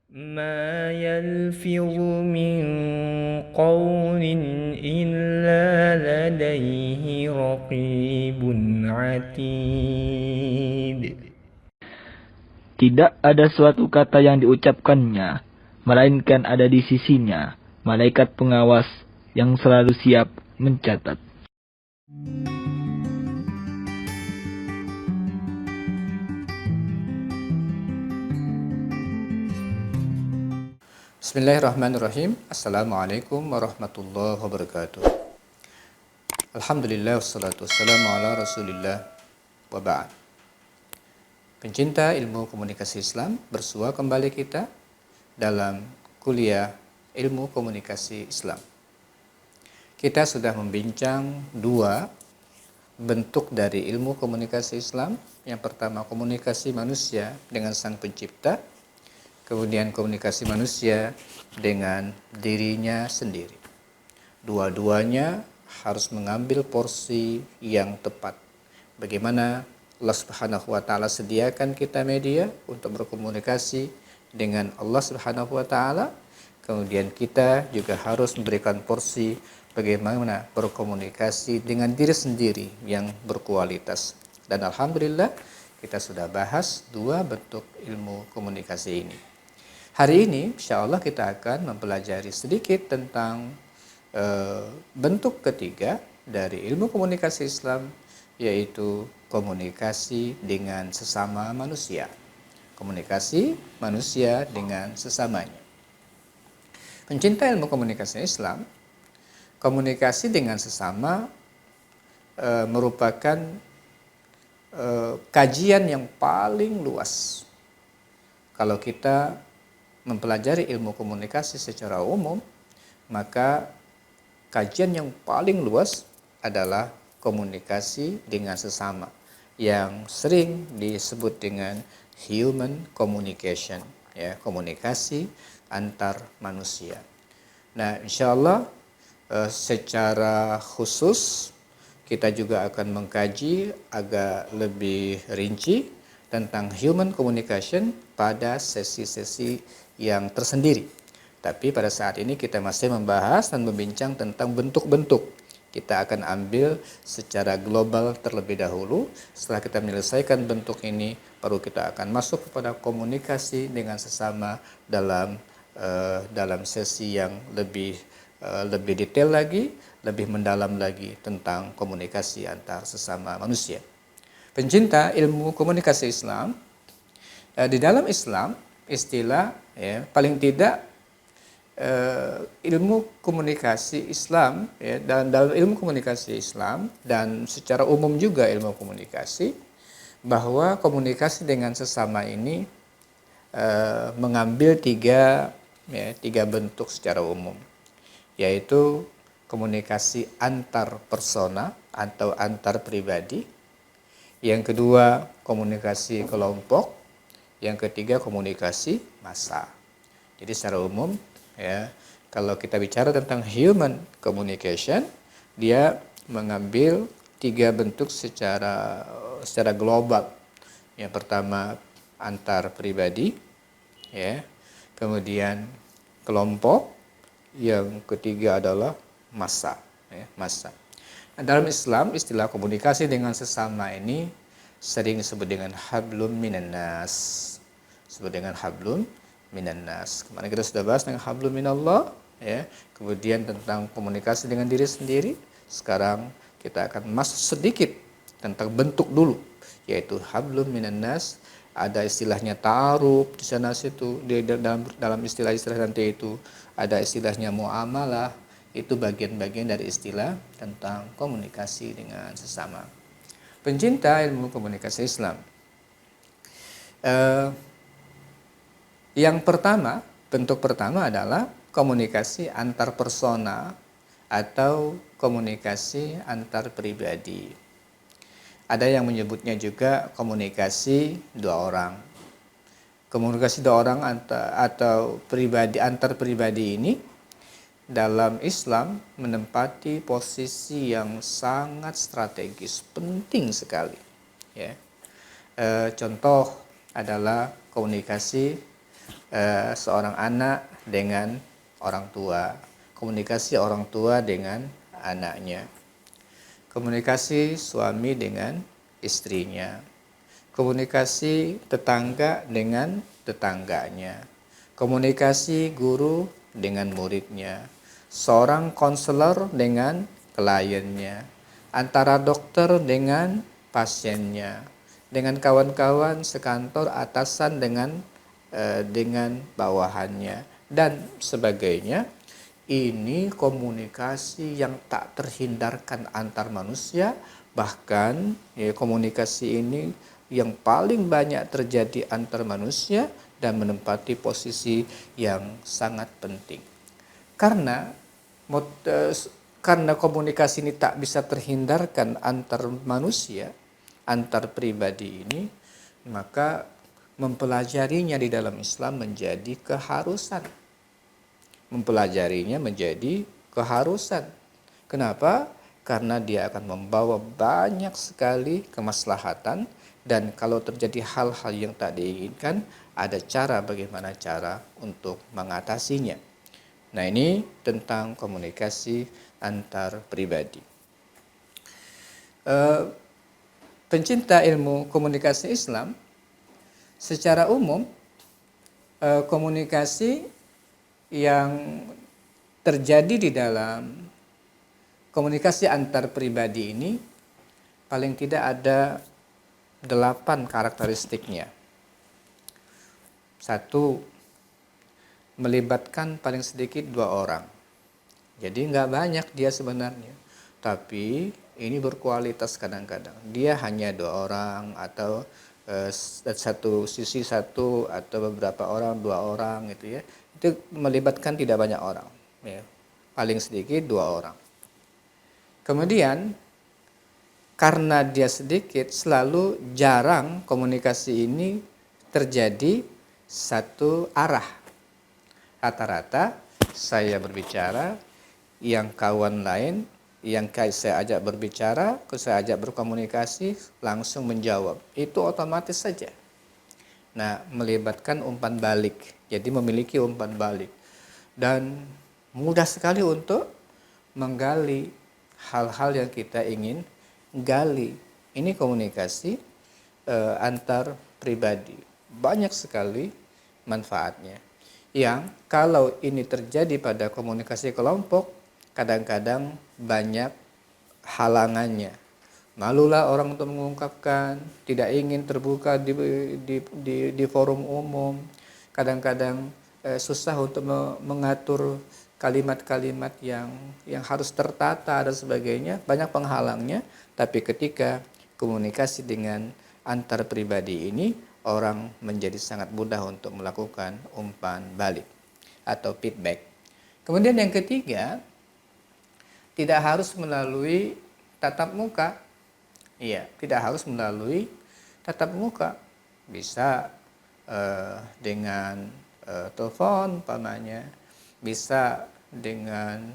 ما يلفظ من قول إلا لديه رقيب عتيد. Tidak ada suatu kata yang diucapkannya, melainkan ada di sisinya malaikat pengawas yang selalu siap mencatat. Bismillahirrahmanirrahim. Assalamualaikum warahmatullahi wabarakatuh. Alhamdulillah wassalatu wassalamu ala rasulillah wa ba'd. Pencinta ilmu komunikasi Islam, bersua kembali kita dalam kuliah ilmu komunikasi Islam. Kita sudah membincang dua bentuk dari ilmu komunikasi Islam. Yang pertama, komunikasi manusia dengan sang pencipta. Kemudian komunikasi manusia dengan dirinya sendiri. Dua-duanya harus mengambil porsi yang tepat. Bagaimana Allah Subhanahu wa taala sediakan kita media untuk berkomunikasi dengan Allah Subhanahu wa taala, kemudian kita juga harus memberikan porsi bagaimana berkomunikasi dengan diri sendiri yang berkualitas. Dan alhamdulillah kita sudah bahas dua bentuk ilmu komunikasi ini. Hari ini insya Allah kita akan mempelajari sedikit tentang bentuk ketiga dari ilmu komunikasi Islam, yaitu komunikasi dengan sesama manusia. Komunikasi manusia dengan sesamanya. Pencinta ilmu komunikasi Islam, komunikasi dengan sesama merupakan kajian yang paling luas. Kalau kita mempelajari ilmu komunikasi secara umum, maka kajian yang paling luas adalah komunikasi dengan sesama, yang sering disebut dengan human communication, ya, komunikasi antar manusia. Nah, insya Allah secara khusus kita juga akan mengkaji agak lebih rinci tentang human communication pada sesi-sesi yang tersendiri. Tapi pada saat ini kita masih membahas dan membincang tentang bentuk-bentuk. Kita akan ambil secara global terlebih dahulu. Setelah kita menyelesaikan bentuk ini, baru kita akan masuk kepada komunikasi dengan sesama dalam sesi yang lebih detail lagi, lebih mendalam lagi tentang komunikasi antar sesama manusia. Pencinta ilmu komunikasi Islam, di dalam Islam istilah, ya, paling tidak ilmu komunikasi Islam, ya, dan dalam ilmu komunikasi Islam dan secara umum juga ilmu komunikasi, bahwa komunikasi dengan sesama ini mengambil tiga bentuk secara umum, yaitu komunikasi antar persona atau antar pribadi, yang kedua komunikasi kelompok, yang ketiga komunikasi massa. Jadi secara umum, ya, kalau kita bicara tentang human communication, dia mengambil tiga bentuk secara global. Yang pertama antar pribadi, ya, kemudian kelompok, yang ketiga adalah massa, ya, massa. Nah, dalam Islam istilah komunikasi dengan sesama ini sering disebut dengan hablum minan nas. Disebut dengan hablum minan nas. Kemarin kita sudah bahas tentang hablum minallah, ya. Kemudian tentang komunikasi dengan diri sendiri. Sekarang kita akan masuk sedikit tentang bentuk dulu, yaitu hablum minan nas. Ada istilahnya ta'aruf di sana situ, di dalam istilah-istilah nanti itu ada istilahnya muamalah. Itu bagian-bagian dari istilah tentang komunikasi dengan sesama. Pencinta ilmu komunikasi Islam, yang pertama, bentuk pertama adalah komunikasi antar persona atau komunikasi antar pribadi. Ada yang menyebutnya juga komunikasi dua orang. Komunikasi dua orang atau antar pribadi ini dalam Islam menempati posisi yang sangat strategis, penting sekali, ya. Contoh adalah komunikasi seorang anak dengan orang tua, komunikasi orang tua dengan anaknya, komunikasi suami dengan istrinya, komunikasi tetangga dengan tetangganya, komunikasi guru dengan muridnya, seorang konselor dengan kliennya, antara dokter dengan pasiennya, dengan kawan-kawan sekantor, atasan dengan bawahannya, dan sebagainya. Ini komunikasi yang tak terhindarkan antar manusia, bahkan ya, komunikasi ini yang paling banyak terjadi antar manusia dan menempati posisi yang sangat penting. Karena karena komunikasi ini tak bisa terhindarkan antar manusia, antar pribadi ini, maka mempelajarinya di dalam Islam menjadi keharusan. Mempelajarinya menjadi keharusan. Kenapa? Karena dia akan membawa banyak sekali kemaslahatan, dan kalau terjadi hal-hal yang tak diinginkan, ada cara bagaimana cara untuk mengatasinya. Nah, ini tentang komunikasi antar pribadi. Pencinta ilmu komunikasi Islam, secara umum komunikasi yang terjadi di dalam komunikasi antar pribadi ini paling tidak ada 8 karakteristiknya. 1, melibatkan paling sedikit 2 orang. Jadi nggak banyak dia sebenarnya, tapi ini berkualitas kadang-kadang. Dia hanya 2 orang atau satu sisi satu atau beberapa orang, 2 orang gitu ya. Itu melibatkan tidak banyak orang, ya. Paling sedikit 2 orang. Kemudian karena dia sedikit, selalu jarang komunikasi ini terjadi satu arah. Rata-rata saya berbicara, yang kawan lain yang saya ajak berbicara, saya ajak berkomunikasi langsung menjawab. Itu otomatis saja. Nah, melibatkan umpan balik. Jadi memiliki umpan balik. Dan mudah sekali untuk menggali hal-hal yang kita ingin gali. Ini komunikasi antar pribadi. Banyak sekali manfaatnya. Yang kalau ini terjadi pada komunikasi kelompok, kadang-kadang banyak halangannya. Malulah orang untuk mengungkapkan, tidak ingin terbuka di forum umum. Kadang-kadang susah untuk mengatur kalimat-kalimat yang harus tertata dan sebagainya, banyak penghalangnya. Tapi ketika komunikasi dengan antar pribadi ini, orang menjadi sangat mudah untuk melakukan umpan balik atau feedback. Kemudian yang ketiga, tidak harus melalui tatap muka. Iya, tidak harus melalui tatap muka. Bisa dengan telepon umpamanya, bisa dengan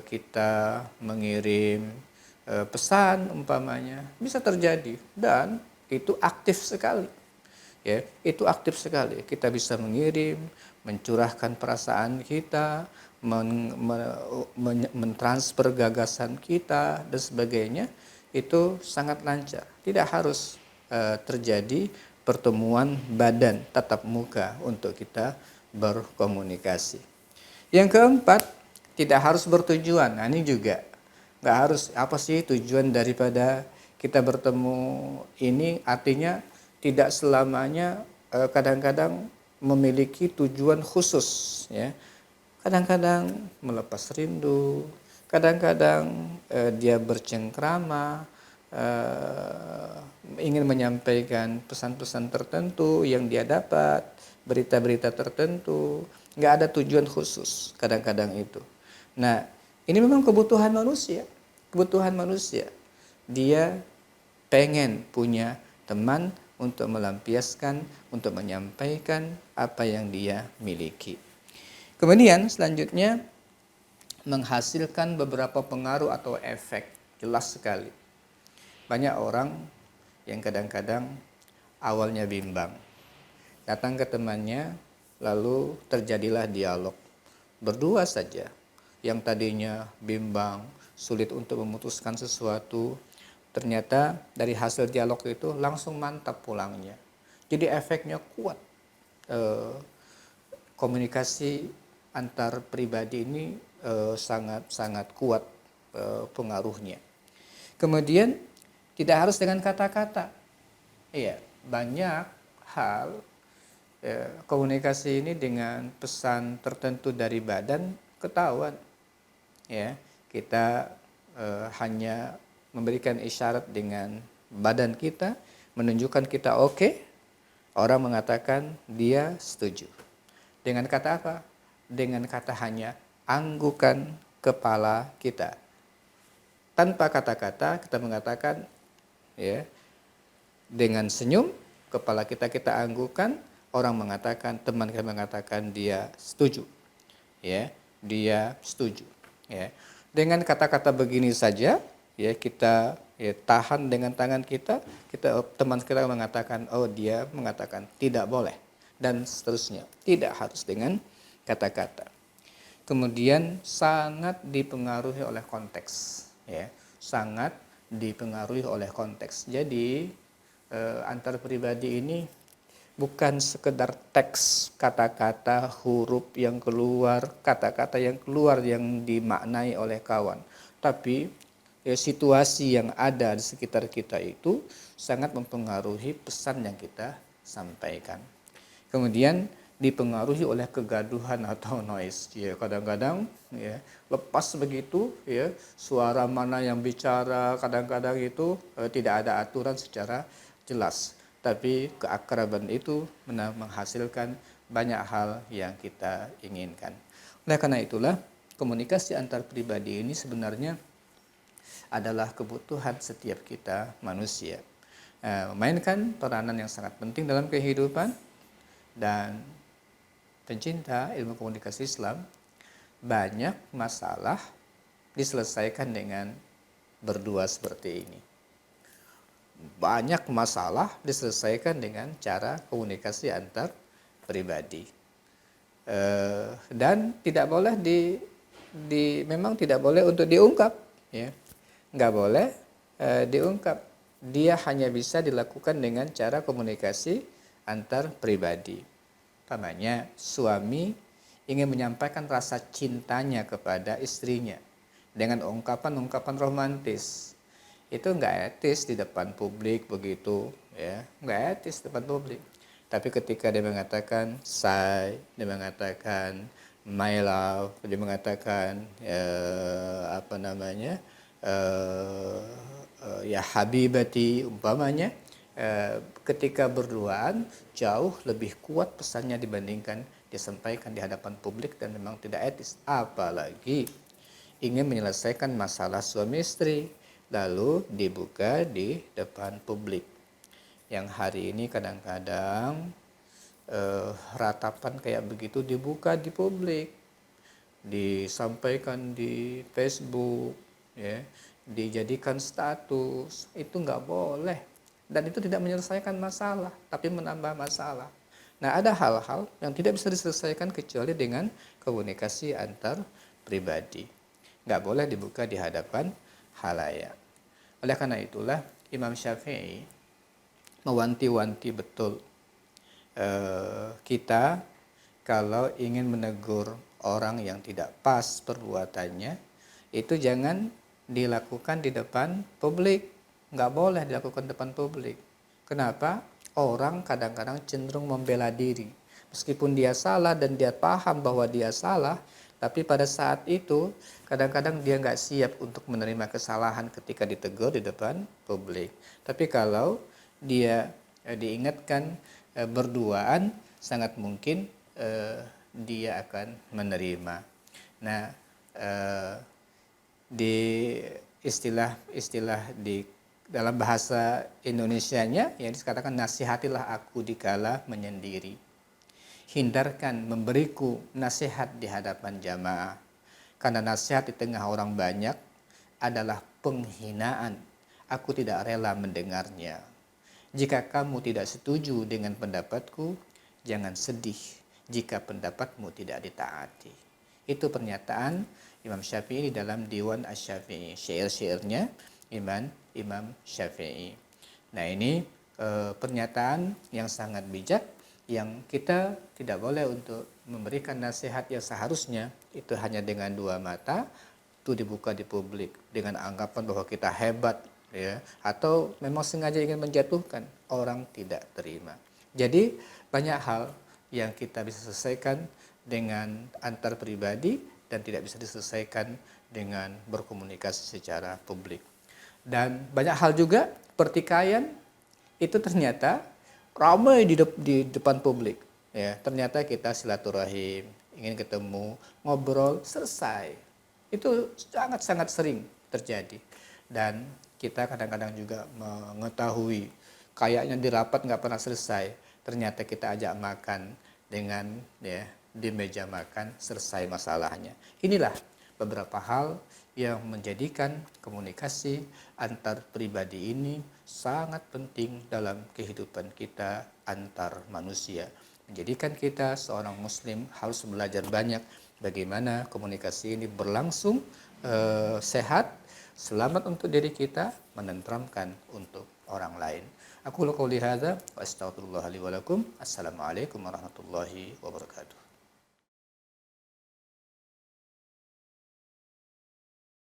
kita mengirim pesan umpamanya, bisa terjadi, dan itu aktif sekali. Ya, itu aktif sekali. Kita bisa mengirim, mencurahkan perasaan kita, mentransfer gagasan kita dan sebagainya. Itu sangat lancar. Tidak harus terjadi pertemuan badan tatap muka untuk kita berkomunikasi. Yang keempat, tidak harus bertujuan. Nah, ini juga nggak harus. Apa sih tujuan daripada kita bertemu ini? Artinya tidak selamanya kadang-kadang memiliki tujuan khusus, ya. Kadang-kadang melepas rindu, kadang-kadang dia bercengkrama, ingin menyampaikan pesan-pesan tertentu yang dia dapat, berita-berita tertentu, nggak ada tujuan khusus kadang-kadang itu. Nah, ini memang kebutuhan manusia. Dia pengen punya teman untuk melampiaskan, untuk menyampaikan apa yang dia miliki. Kemudian selanjutnya menghasilkan beberapa pengaruh atau efek, jelas sekali. Banyak orang yang kadang-kadang awalnya bimbang, datang ke temannya lalu terjadilah dialog. Berdua saja, yang tadinya bimbang, sulit untuk memutuskan sesuatu, ternyata dari hasil dialog itu langsung mantap pulangnya. Jadi efeknya kuat. Komunikasi antar pribadi ini sangat kuat pengaruhnya. Kemudian tidak harus dengan kata-kata. Iya, banyak hal komunikasi ini dengan pesan tertentu dari badan ketahuan. Ya, kita hanya memberikan isyarat dengan badan kita, menunjukkan kita oke, orang mengatakan dia setuju. Dengan kata apa? Dengan kata hanya anggukan kepala kita. Tanpa kata-kata kita mengatakan, ya, dengan senyum kepala kita anggukan, orang mengatakan, teman kita mengatakan dia setuju. Ya, dia setuju. Ya. Dengan kata-kata begini saja, ya, kita tahan dengan tangan kita, teman kita mengatakan, oh dia mengatakan tidak boleh, dan seterusnya. Tidak harus dengan kata-kata. Kemudian sangat dipengaruhi oleh konteks, ya, sangat dipengaruhi oleh konteks. Jadi antar pribadi ini bukan sekedar teks, kata-kata, huruf yang keluar, kata-kata yang keluar yang dimaknai oleh kawan, tapi situasi yang ada di sekitar kita itu sangat mempengaruhi pesan yang kita sampaikan. Kemudian dipengaruhi oleh kegaduhan atau noise. Ya, kadang-kadang ya, lepas begitu ya, suara mana yang bicara, kadang-kadang itu tidak ada aturan secara jelas. Tapi keakraban itu menghasilkan banyak hal yang kita inginkan. Oleh karena itulah komunikasi antar pribadi ini sebenarnya adalah kebutuhan setiap kita manusia. Memainkan peranan yang sangat penting dalam kehidupan, dan pencinta ilmu komunikasi Islam, banyak masalah diselesaikan dengan berdua seperti ini. Banyak masalah diselesaikan dengan cara komunikasi antar pribadi. Dan tidak boleh memang tidak boleh untuk diungkap, ya. Nggak boleh diungkap. Dia hanya bisa dilakukan dengan cara komunikasi antar pribadi. Namanya suami ingin menyampaikan rasa cintanya kepada istrinya dengan ungkapan-ungkapan romantis. Itu nggak etis di depan publik begitu, ya, nggak etis di depan publik. Tapi ketika dia mengatakan say, dia mengatakan my love, dia mengatakan ya habibati umpamanya, ketika berduaan jauh lebih kuat pesannya dibandingkan disampaikan di hadapan publik, dan memang tidak etis. Apalagi ingin menyelesaikan masalah suami istri lalu dibuka di depan publik. Yang hari ini kadang-kadang ratapan kayak begitu dibuka di publik, disampaikan di Facebook, ya, dijadikan status. Itu nggak boleh. Dan itu tidak menyelesaikan masalah, tapi menambah masalah. Nah, ada hal-hal yang tidak bisa diselesaikan kecuali dengan komunikasi antar pribadi. Nggak boleh dibuka di hadapan halayak. Oleh karena itulah Imam Syafi'i mewanti-wanti betul kita kalau ingin menegur orang yang tidak pas perbuatannya, itu jangan dilakukan di depan publik. Nggak boleh dilakukan di depan publik. Kenapa? Orang kadang-kadang cenderung membela diri. Meskipun dia salah dan dia paham bahwa dia salah, tapi pada saat itu kadang-kadang dia nggak siap untuk menerima kesalahan ketika ditegur di depan publik. Tapi kalau dia diingatkan berduaan, sangat mungkin dia akan menerima. Nah, di istilah di dalam bahasa Indonesianya yang dikatakan, nasihatilah aku dikala menyendiri. Hindarkan memberiku nasihat di hadapan jamaah, karena nasihat di tengah orang banyak adalah penghinaan. Aku tidak rela mendengarnya. Jika kamu tidak setuju dengan pendapatku, jangan sedih, jika pendapatmu tidak ditaati. Itu pernyataan Imam Syafi'i di dalam Diwan Asy-Syafi'i, syair-syairnya Imam Syafi'i. Nah, ini pernyataan yang sangat bijak, yang kita tidak boleh untuk memberikan nasihat yang seharusnya itu hanya dengan dua mata, itu dibuka di publik dengan anggapan bahwa kita hebat, ya, atau memang sengaja ingin menjatuhkan, orang tidak terima. Jadi banyak hal yang kita bisa selesaikan dengan antar pribadi dan tidak bisa diselesaikan dengan berkomunikasi secara publik. Dan banyak hal juga pertikaian itu ternyata ramai di depan publik. Ya, ternyata kita silaturahim, ingin ketemu, ngobrol, selesai. Itu sangat-sangat sering terjadi. Dan kita kadang-kadang juga mengetahui kayaknya di rapat nggak pernah selesai. Ternyata kita ajak makan dengan di meja makan selesai masalahnya. Inilah beberapa hal yang menjadikan komunikasi antar pribadi ini sangat penting dalam kehidupan kita antar manusia. Menjadikan kita seorang muslim harus belajar banyak bagaimana komunikasi ini berlangsung sehat, selamat untuk diri kita, menenteramkan untuk orang lain. Aku qouli hadza wa astaghfirullah li wa lakum. Assalamualaikum warahmatullahi wabarakatuh.